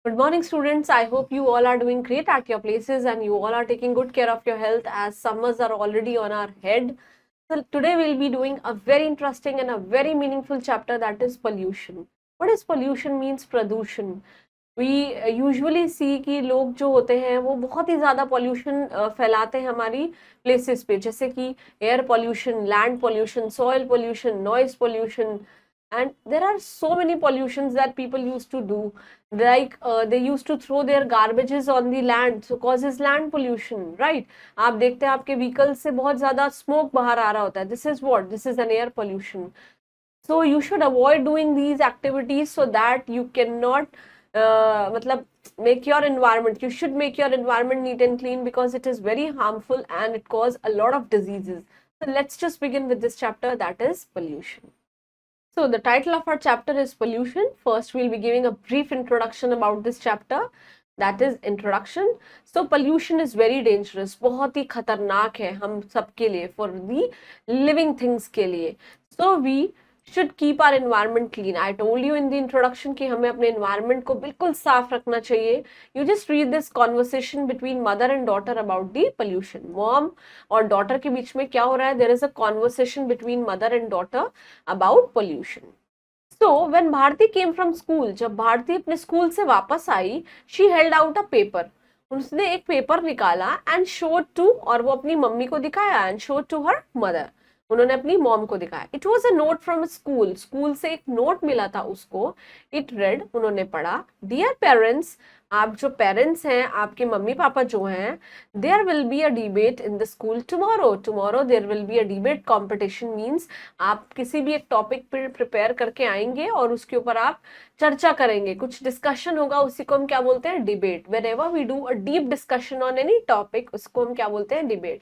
Good morning, students. I hope you all are doing great at your places and you all are taking good care of your health as summers are already on our head. So, today we'll be doing a very interesting and a very meaningful chapter, that is pollution. What is pollution means? Pradushan. We usually see कि लोग जो होते हैं वो बहुत ही ज़्यादा pollution फैलाते हैं हमारी places पे, जैसे कि air pollution, land pollution, soil pollution, noise pollution, and there are so many pollutions that people used to do, like they used to throw their garbages on the land, so causes land pollution, right? आप देखते हैं आपके vehicle से बहुत ज्यादा smoke बाहर आ रहा होता है, this is what, this is an air pollution. So you should avoid doing these activities so that you cannot मतलब make your environment, you should make your environment neat and clean because it is very harmful and it causes a lot of diseases. So let's just begin with this chapter, that is pollution. So the title of our chapter is pollution. First we'll be giving a brief introduction about this chapter, that is introduction. So pollution is very dangerous, बहुत ही खतरनाक है हम सबके लिए, for the living things के लिए. So we should keep our environment clean. I told you in the introduction कि हमें अपने environment को बिल्कुल साफ रखना चाहिए. You just read this conversation between mother and daughter about the pollution. Mom और daughter के बीच में क्या हो रहा है? There is a conversation between mother and daughter about pollution. So when Bharti came from school, जब भारती अपने स्कूल से वापस आई, she held out a paper. उसने एक पेपर निकाला and showed to, और वो अपनी मम्मी को दिखाया, and showed to her mother. उन्होंने अपनी मॉम को दिखाया. It was a note from school, school से एक नोट मिला था उसको. इट रेड, उन्होंने पढ़ा, डियर पेरेंट्स, आप जो पेरेंट्स हैं, आपके मम्मी पापा जो हैं, there will be a debate in the school tomorrow. Tomorrow there will be a debate competition means आप किसी भी एक टॉपिक पर प्रिपेयर करके आएंगे और उसके ऊपर आप चर्चा करेंगे, कुछ डिस्कशन होगा, उसी को हम क्या बोलते हैं? Debate. Whenever we do a deep discussion on any topic, उसको हम क्या बोलते हैं? Debate.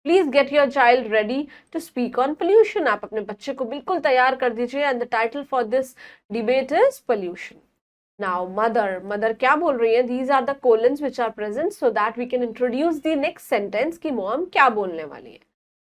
Please get your child ready to speak on pollution. आप अपने बच्चे को बिल्कुल तैयार कर दीजिए. And the title for this debate is pollution. Now mother क्या बोल रही है? These are the colons which are present so that we can introduce the next sentence की मॉम क्या बोलने वाली है.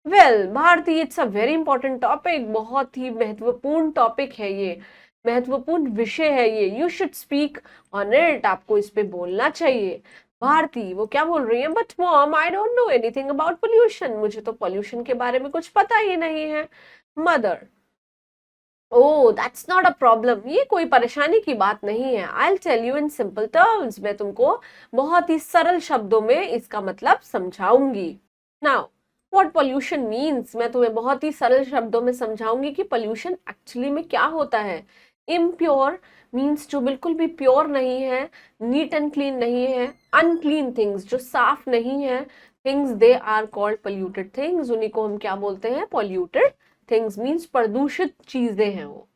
Well Bharti, it's a very important topic, बहुत ही महत्वपूर्ण टॉपिक है ये, महत्वपूर्ण विषय है ये. You should speak on it, आपको इस पे बोलना चाहिए. भारती वो क्या बोल रही है? But mom I don't know anything about pollution, मुझे तो पोल्यूशन के बारे में कुछ पता ही नहीं है. Mother, oh that's not a problem, ये कोई परेशानी की बात नहीं है. I will tell you in simple terms, मैं तुमको बहुत ही सरल शब्दों में इसका मतलब समझाऊंगी. नाउ व्हाट पोल्यूशन मीन्स, मैं तुम्हें बहुत ही सरल शब्दों में समझाऊंगी कि पोल्यूशन एक्चुअली में क्या होता है. इम्प्योर मीन्स जो बिल्कुल भी प्योर नहीं है, नीट एंड क्लीन नहीं है. अनक्लीन थिंग्स, जो साफ नहीं है, things they are called polluted things, उन्हीं को हम क्या बोलते हैं? पोल्यूटेड थिंग्स मीन्स प्रदूषित चीजें हैं वो.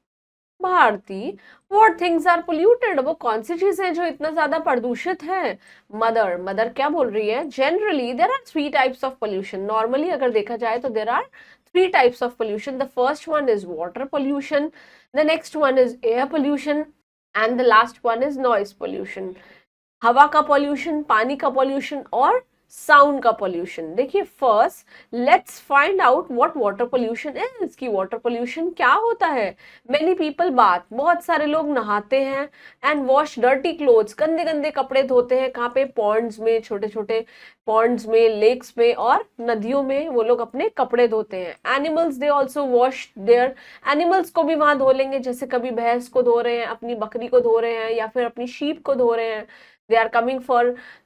Bharti, what things are polluted, वो कौन सी चीजें हैं जो इतना ज्यादा प्रदूषित है? मदर क्या बोल रही है? Generally there are 3 types of pollution. Normally अगर देखा जाए तो there are 3 types of pollution. The first one is water pollution, the next one is air pollution and the last one is noise pollution. हवा का pollution, पानी का pollution और sound का पोल्यूशन. देखिए first let's find out what water pollution is, कि water pollution क्या होता है. मेनी पीपल बात, बहुत सारे लोग नहाते हैं. एंड वॉश डर्टी क्लोथ्स, गंदे गंदे कपड़े धोते हैं. कहाँ पे? पॉन्ड्स में, छोटे छोटे पॉन्ड्स में, लेक्स में और नदियों में वो लोग अपने कपड़े धोते हैं. Animals they also wash their, animals को भी वहां धो लेंगे, जैसे कभी भैंस को धो रहे हैं, अपनी बकरी को धो रहे हैं या फिर अपनी शीप को धो रहे हैं. They are coming for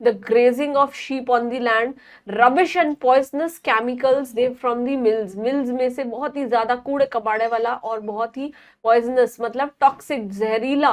the grazing of sheep on the land. Rubbish and poisonous chemicals they from the mills. Mills में से बहुत ही ज्यादा कूड़े कबाड़े वाला और बहुत ही poisonous मतलब टॉक्सिक, जहरीला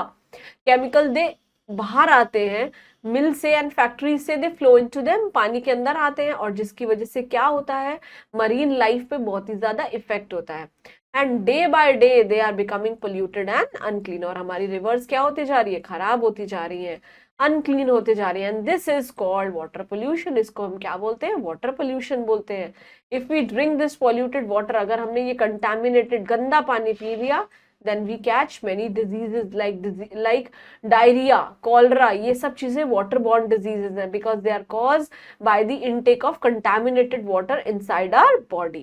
केमिकल दे बाहर आते हैं मिल से एंड फैक्ट्री से. दे फ्लो इनटू देम, पानी के अंदर आते हैं और जिसकी वजह से क्या होता है? मरीन लाइफ पे बहुत ही ज्यादा इफेक्ट होता है. And day by day they are becoming polluted and unclean. और हमारी रिवर्स क्या होती जा रही है? खराब होती जा रही है, अनक्लीन होते जा रही है. And this is called water pollution. इसको हम क्या बोलते हैं? वाटर पोल्यूशन बोलते हैं. If we drink this polluted water, अगर हमने ये कंटामिनेटेड गंदा पानी पी लिया, then we catch many diseases like diarrhea, cholera. ये सब चीजें waterborne diseases हैं because they are caused by the intake of contaminated water inside our body.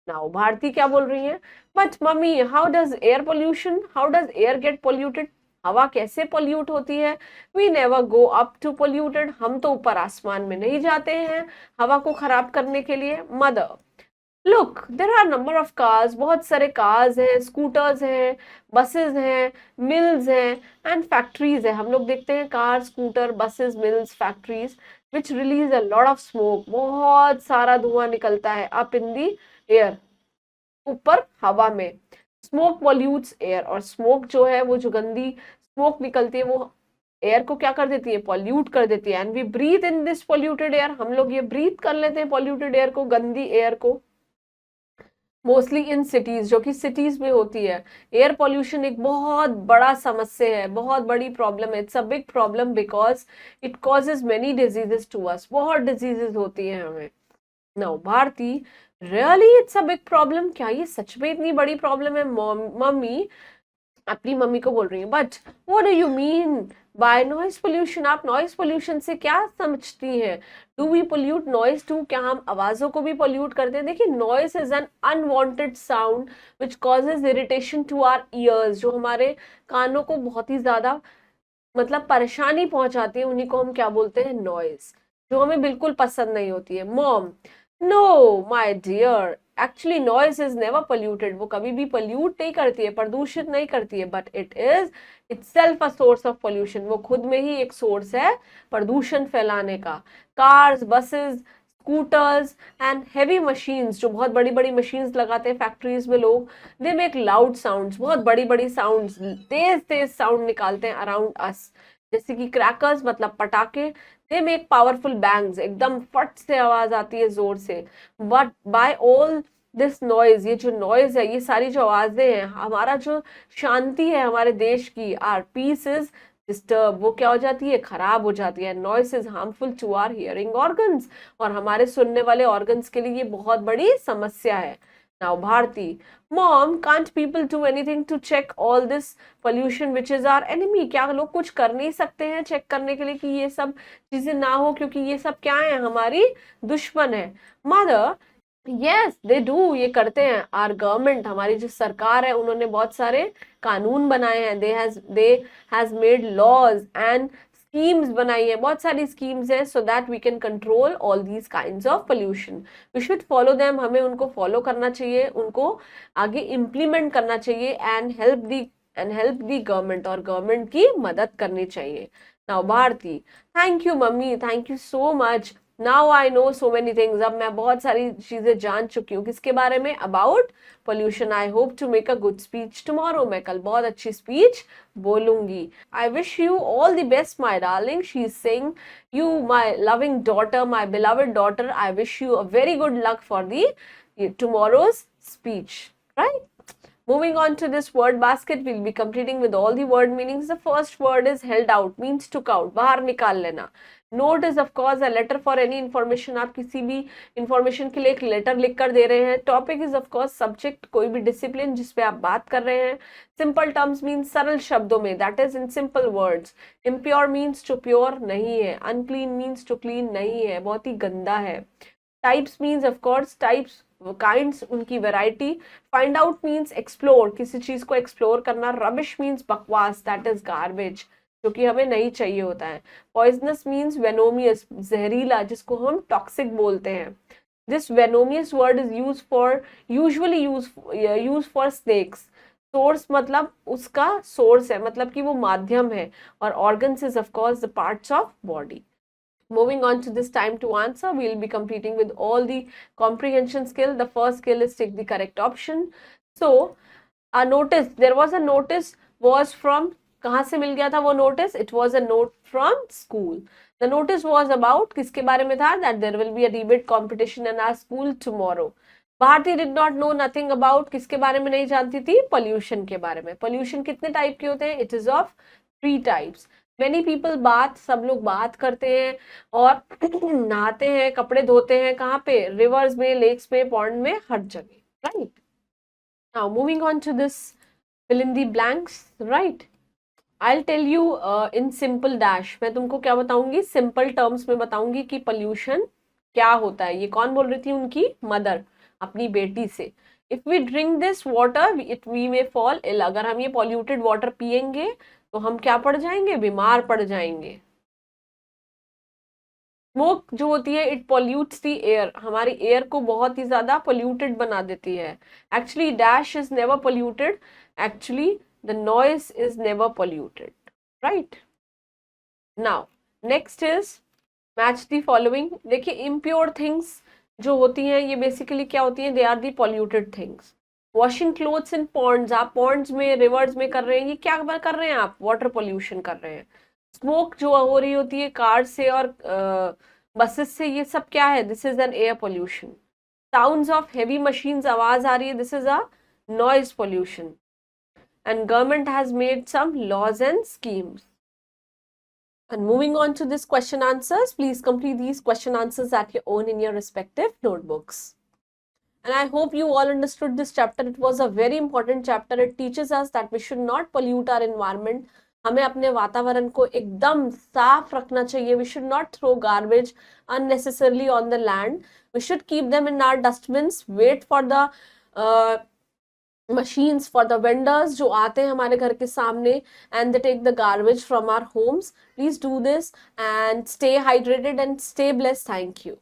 Now Bharti क्या बोल रही है? But mummy, how does air pollution, how does air get polluted? हवा कैसे पोल्यूट होती है? We never go up to polluted, हम तो ऊपर आसमान में नहीं जाते हैं हवा को खराब करने के लिए। Mother, look there are number of cars, बहुत सारे कार्स हैं, स्कूटर्स हैं, बसेस हैं, मिल्स हैं एंड फैक्ट्रीज है। हम लोग देखते हैं car, scooter, buses, mills, factories which release a lot of smoke, बहुत सारा धुआं निकलता है अप इन दी एयर, ऊपर हवा में। स्मोक पॉल्यूट्स एयर, और स्मोक जो है वो जो गंदी स्मोक निकलती है वो एयर को क्या कर देती है? पॉल्यूट कर देती है। And we breathe in this polluted air, हम लोग ये ब्रीथ कर लेते हैं पॉल्यूटेड एयर को, गंदी एयर को, मोस्टली इन सिटीज, जो कि सिटीज में होती है। एयर पॉल्यूशन एक बहुत बड़ा समस्या है, बहुत बड़ी प्रॉब्लम है। It's a big problem because it causes many diseases to us, बहुत डिजीजेस होती है हमें। Now Bharti, really it's a big problem, क्या ये सच में इतनी बड़ी प्रॉब्लम है? मम्मी अपनी मम्मी को बोल रही है, but what do you mean by noise pollution? आप नॉइज पोल्यूशन से क्या समझती हैं? Do we pollute noise too? क्या हम आवाजों को भी पोल्यूट करते हैं? देखिए, noise is an unwanted sound which causes irritation to our ears, जो हमारे कानों को बहुत ही ज्यादा मतलब परेशानी पहुंचाती है, उन्हीं को हम क्या बोलते हैं? नॉइज, जो हमें बिल्कुल पसंद नहीं होती है। Mom, no my dear, actually noise is never polluted, वो कभी भी पोल्यूट नहीं करती है, प्रदूषित नहीं करती है, but it is itself a source of pollution, वो खुद में ही एक सोर्स है प्रदूषण फैलाने का। Cars, buses, scooters and heavy machines, जो बहुत बड़ी बड़ी मशीन्स लगाते हैं फैक्ट्रीज में लोग, दे मेक लाउड साउंड्स, बहुत बड़ी बड़ी साउंड्स, तेज तेज साउंड निकालते हैं अराउंड अस, जैसे कि क्रैकर्स मतलब पटाखे, दे मेक पावरफुल बैंग्स, एकदम फट से आवाज आती है जोर से। But by all this noise, ये जो नॉइज है, ये सारी जो आवाजें हैं, हमारा जो शांति है हमारे देश की, आर पीस इज डिस्टर्ब, वो क्या हो जाती है? खराब हो जाती है। Noise is harmful to our hearing organs, और हमारे सुनने वाले ऑर्गन्स के लिए ये बहुत बड़ी समस्या है। Now Bharti, mom can't people do anything to check all this pollution which is our enemy? क्या लोग कुछ कर नहीं सकते हैं चेक करने के लिए कि ये सब चीजें ना हो, क्योंकि ये सब क्या है? हमारी दुश्मन है। मदर, यस दे डू, ये करते हैं। आर गवर्नमेंट, हमारी जो सरकार है, उन्होंने बहुत सारे कानून बनाए हैं, they has made laws and schemes बनाई है, बहुत सारी स्कीम्स है, so that we can control all these kinds of pollution. We should follow them, हमें उनको फॉलो करना चाहिए, उनको आगे इम्प्लीमेंट करना चाहिए एंड हेल्प दी गवर्नमेंट, और गवर्नमेंट की मदद करनी चाहिए। Now Bharti, thank you mummy, thank you so much, now I know so many things, अब मैं बहुत सारी चीजें जान चुकी हूँ। किसके बारे में? About pollution. I hope to make a good speech tomorrow, मैं कल बहुत अच्छी स्पीच बोलूंगी। I wish you all the best my darling, she is saying, you my loving daughter, my beloved daughter, I wish you a very good luck for the tomorrow's speech, right? Moving on to this word basket, we'll be completing with all the word meanings. The first word is held out, means took out, बाहर निकाल लेना। Note is of course a letter for any information, आप किसी भी information के लिए एक letter लिख कर दे रहे हैं। Topic is of course subject, कोई भी discipline जिस पे आप बात कर रहे हैं। Simple terms means सरल शब्दों में, that is in simple words. Impure means to pure नहीं है। Unclean means to clean नहीं है, बहुत ही गंदा है। Types means of course types, kinds, उनकी variety. Find out means explore, किसी चीज को एक्सप्लोर करना। रबिश मीन्स बकवास, दैट इज गार्बेज, जो कि हमें नहीं चाहिए होता है। पॉइजनस मीन्स वेनोमियस, जहरीला, जिसको हम टॉक्सिक बोलते हैं। This venomous word is use for usually use for snakes. Source मतलब उसका सोर्स है, मतलब कि वो माध्यम है, और organs is of course the parts of body. Moving on to this time to answer, we will be completing with all the comprehension skill. The first skill is take the correct option. So, a notice, there was a notice, was from, कहाँ से मिल गया था वो notice? It was a note from school. The notice was about, किसके बारे में था? That there will be a debate competition in our school tomorrow. Bharti did not know nothing about, किसके बारे में नहीं जानती थी? Pollution के बारे में। Pollution कितने टाइप के होते हैं? It is of 3 types. Many people बात, सब लोग बात करते हैं और नहाते हैं, कपड़े धोते हैं, कहाँ पे? रिवर्स में, लेक्स में, पॉन्ड में, हर जगह, right? Now moving on to this fill in the blanks, right? I'll tell you in simple dash, मैं तुमको क्या बताऊंगी? सिंपल टर्म्स में बताऊंगी कि पोल्यूशन क्या होता है। ये कौन बोल रही थी? उनकी मदर, अपनी बेटी से। If we drink this water, it we may fall ill, अगर हम ये पॉल्यूटेड वाटर पियेंगे तो हम क्या पड़ जाएंगे, बीमार पड़ जाएंगे। स्मोक जो होती है इट पॉल्यूट्स द एयर, हमारी एयर को बहुत ही ज्यादा पोल्यूटेड बना देती है। Actually dash is never polluted, actually the noise is never polluted, right. Now next is match the following. देखिए इम्प्योर थिंग्स जो होती हैं ये बेसिकली क्या होती हैं, they are the polluted things. Washing clothes in ponds, आप पॉन्ड्स में रिवर्स में कर रहे हैं, ये क्या कर रहे हैं आप, वाटर पोल्यूशन कर रहे हैं। स्मोक जो हो रही होती है कार से और बसेस से, ये सब क्या है, this is an air pollution. Sounds of heavy machines, आवाज आ रही है, this is a noise pollution. And government has made some laws and schemes. And moving on to this question answers, please complete these question answers at your own in your respective notebooks. And I hope you all understood this chapter. It was a very important chapter. It teaches us that we should not pollute our environment. हमें अपने वातावरण को एकदम साफ रखना चाहिए. We should not throw garbage unnecessarily on the land. We should keep them in our dustbins. Wait for the machines, for the vendors जो आते हैं हमारे घर के सामने and they take the garbage from our homes. Please do this and stay hydrated and stay blessed. Thank you.